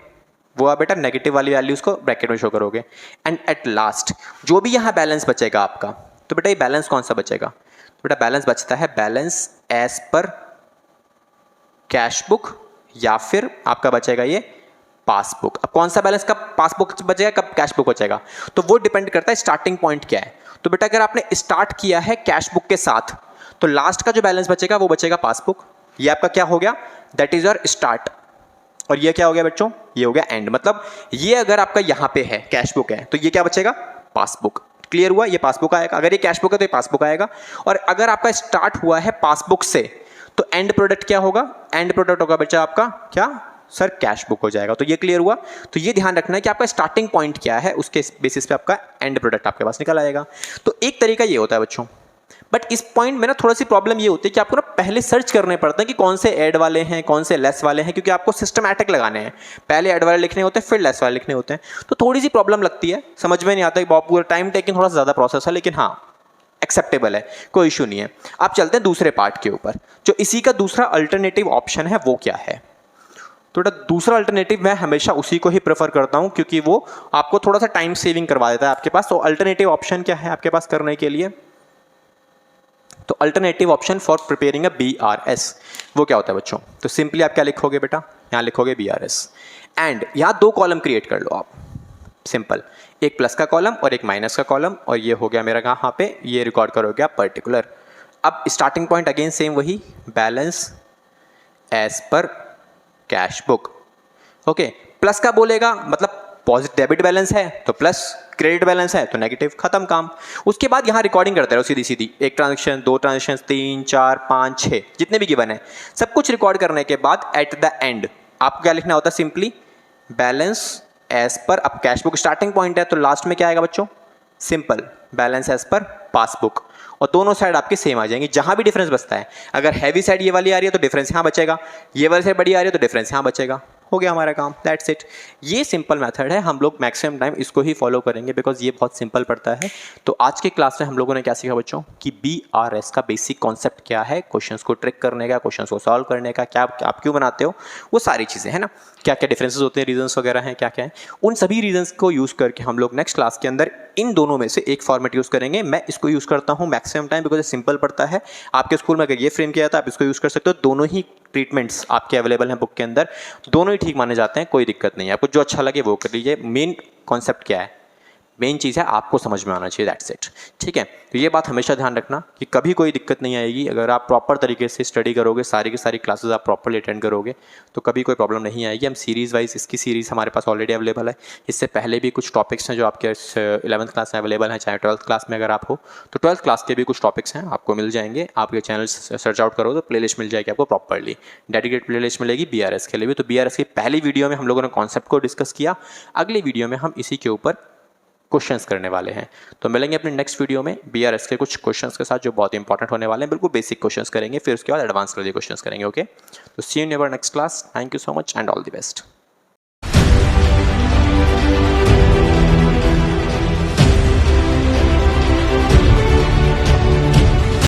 वो आप बेटा नेगेटिव वाली वैल्यूज़ को ब्रैकेट में शो करोगे। एंड एट लास्ट जो भी यहाँ बैलेंस बचेगा आपका, तो बेटा ये बैलेंस कौन सा बचेगा, तो बेटा बैलेंस बचता है balance as per cash book या फिर आपका बचेगा ये पासबुक। अब कौन सा बैलेंस कब पासबुक बचेगा कब कैश बुक बचेगा, तो वो डिपेंड करता है स्टार्टिंग पॉइंट क्या है। तो बेटा अगर आपने स्टार्ट किया है कैश बुक के साथ, तो लास्ट का जो बैलेंस बचेगा वो बचेगा पासबुक। ये आपका क्या हो गया, दैट इज योर स्टार्ट। और ये क्या हो गया बच्चों, ये हो गया एंड। मतलब ये अगर आपका यहाँ पे है कैश बुक है, तो ये क्या बचेगा, पासबुक। क्लियर हुआ, ये पासबुक आएगा। अगर ये कैश बुक है तो ये पासबुक आएगा। और अगर आपका स्टार्ट हुआ है पासबुक से, तो एंड प्रोडक्ट क्या होगा, एंड प्रोडक्ट होगा बच्चा आपका क्या सर, कैश बुक हो जाएगा। तो ये क्लियर हुआ। तो ये ध्यान रखना है कि आपका स्टार्टिंग पॉइंट क्या है, उसके बेसिस पे आपका एंड प्रोडक्ट आपके पास निकल आएगा। तो एक तरीका ये होता है बच्चों। बट इस पॉइंट में ना थोड़ी सी प्रॉब्लम ये होती है कि आपको ना पहले सर्च करने पड़ते हैं कि कौन से ऐड वाले हैं कौन से लेस वाले हैं, क्योंकि आपको सिस्टमैटिक लगाने हैं। पहले ऐड वाले लिखने होते हैं फिर लेस वाले लिखने होते हैं। तो थोड़ी सी प्रॉब्लम लगती है, समझ में नहीं आता कि बहुत पूरा टाइम टेकिंग थोड़ा सा ज़्यादा प्रोसेस है, लेकिन हाँ एक्सेप्टेबल है, कोई इशू नहीं है। आप चलते हैं दूसरे पार्ट के ऊपर। जो इसी का दूसरा अल्टरनेटिव ऑप्शन है वो क्या है, तो दूसरा अल्टरनेटिव मैं हमेशा उसी को ही प्रेफर करता हूं, क्योंकि वो आपको थोड़ा सा टाइम सेविंग करवा देता है आपके पास। तो अल्टरनेटिव ऑप्शन क्या है आपके पास करने के लिए, तो alternative option for preparing a BRS वो क्या होता है बच्चों, तो सिंपली आप क्या लिखोगे बेटा, यहाँ लिखोगे BRS एंड यहाँ 2 कॉलम क्रिएट कर लो आप। सिंपल, एक प्लस का कॉलम और एक माइनस का कॉलम, और ये हो गया मेरा कहाँ पे, ये रिकॉर्ड करोगे आप पर्टिकुलर। अब स्टार्टिंग पॉइंट अगेन सेम वही, balance as per cash book. Okay, plus का बोलेगा मतलब पॉजिटिव डेबिट बैलेंस है तो प्लस, क्रेडिट बैलेंस है तो नेगेटिव, खत्म काम। उसके बाद यहाँ रिकॉर्डिंग करते रहो सीधी सीधी, 1 ट्रांजेक्शन 2 ट्रांजेक्शन 3 4 5 6 जितने भी गिवन है सब कुछ रिकॉर्ड करने के बाद एट द एंड आपको क्या लिखना होता है, सिंपली बैलेंस एज पर, अब कैश बुक स्टार्टिंग पॉइंट है तो लास्ट में क्या आएगा बच्चों, simple balance as per passbook. और दोनों साइड आपके सेम आ जाएंगे। जहां भी डिफरेंस बचता है, अगर हैवी साइड ये वाली आ रही है तो डिफरेंस यहाँ बचेगा, ये वाली साइड बड़ी आ रही है तो डिफरेंस यहाँ बचेगा। हो गया हमारा काम, दैट्स इट। ये सिंपल मेथड है, हम लोग मैक्सिमम टाइम इसको ही फॉलो करेंगे बिकॉज ये बहुत सिंपल पड़ता है। तो आज के क्लास में हम लोगों ने क्या सीखा बच्चों कि BRS का बेसिक कॉन्सेप्ट क्या है, क्वेश्चंस को ट्रिक करने का, क्वेश्चंस को सॉल्व करने का, क्या आप क्यों बनाते हो, वो सारी चीज़ें है ना, क्या क्या डिफरेंसेस होते हैं, रीजंस वगैरह हैं क्या क्या है, उन सभी रीजंस को यूज़ करके हम लोग नेक्स्ट क्लास के अंदर इन दोनों में से एक फॉर्मेट यूज़ करेंगे। मैं इसको यूज़ करता हूँ मैक्सिमम टाइम बिकॉज सिंपल पड़ता है। आपके स्कूल में अगर ये फ्रेम किया था आप इसको यूज़ कर सकते हो। दोनों ही ट्रीटमेंट्स आपके अवेलेबल हैं बुक के अंदर, दोनों ही ठीक माने जाते हैं, कोई दिक्कत नहीं है। आपको जो अच्छा लगे वो कर लीजिए। मेन कॉन्सेप्ट क्या है, मेन चीज़ है आपको समझ में आना चाहिए, दैट्स इट। ठीक है, तो ये बात हमेशा ध्यान रखना कि कभी कोई दिक्कत नहीं आएगी अगर आप प्रॉपर तरीके से स्टडी करोगे, सारी की सारी क्लासेस आप प्रॉपरली अटेंड करोगे तो कभी कोई प्रॉब्लम नहीं आएगी। हम सीरीज़ वाइज, इसकी सीरीज़ हमारे पास ऑलरेडी अवेलेबल है। इससे पहले भी कुछ टॉपिक्स हैं जो आपके 11th क्लास में अवेलेबल हैं, चाहे 12th क्लास में अगर आप हो तो 12th क्लास के भी कुछ टॉपिक्स हैं आपको मिल जाएंगे। आपके चैनल सर्च आउट करो तो प्लेलिस्ट मिल जाएगी आपको, प्रॉपरली डेडिकेट प्लेलिस्ट मिलेगी BRS के लिए भी। तो BRS की पहली वीडियो में हम लोगों ने कॉन्सेप्ट को डिस्कस किया, अगली वीडियो में हम इसी के ऊपर क्वेश्चंस करने वाले हैं। तो मिलेंगे अपने नेक्स्ट वीडियो में BRS के कुछ क्वेश्चंस के साथ जो बहुत इंपॉर्टेंट होने वाले हैं। बिल्कुल बेसिक क्वेश्चंस करेंगे, फिर उसके बाद एडवांस वाले क्वेश्चंस करेंगे। ओके, तो see you in your next class. Thank you so much and all the best.